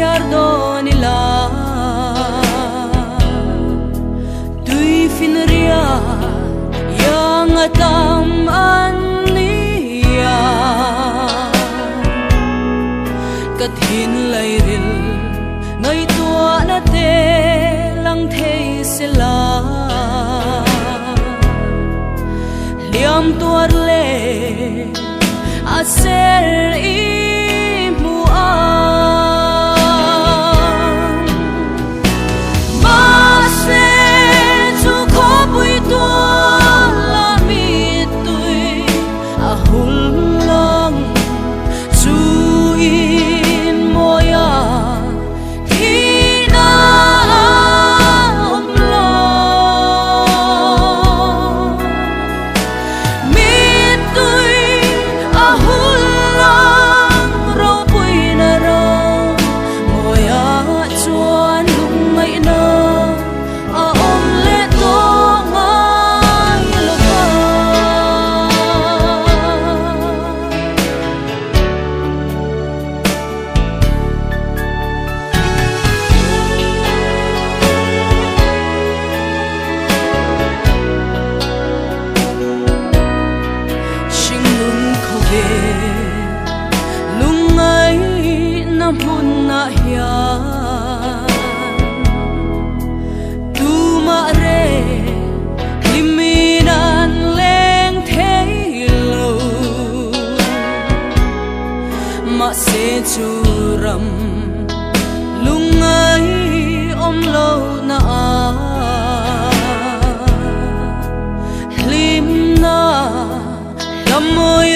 siardo nila tui finria yang atam ania kathin lairil ngai tua na te lang thei sela liam tuar le aser mun na hian tu ma re liminan leng thei lo ma se chu ram lungai om lo na lim na lam moi